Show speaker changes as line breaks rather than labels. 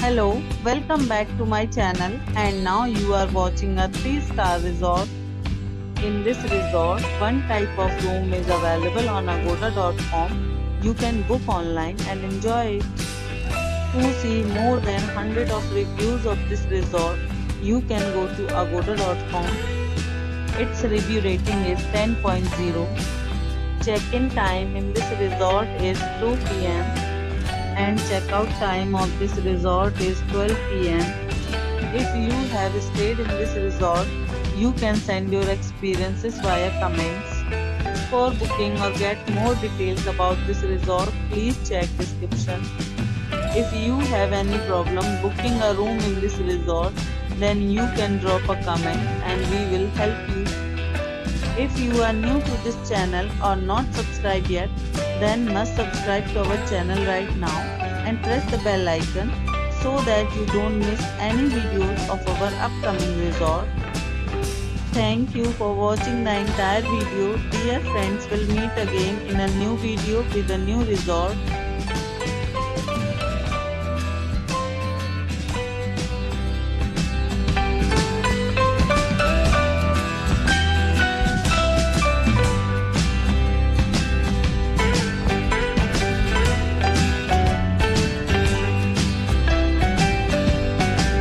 Hello, welcome back to my channel and now you are watching a 3-star resort. In this resort, one type of room is available on agoda.com. You can book online and enjoy it. To see more than 100 of reviews of this resort, you can go to agoda.com. Its review rating is 10.0. Check-in time in this resort is 2 p.m. and checkout time of this resort is 12 p.m. If you have stayed in this resort, you can send your experiences via comments. For booking or get more details about this resort, please check description. If you have any problem booking a room in this resort, then you can drop a comment and we will help you. If you are new to this channel or not subscribed yet, then must subscribe to our channel right now and press the bell icon so that you don't miss any videos of our upcoming resort. Thank you for watching the entire video. Dear friends, will meet again in a new video with a new resort.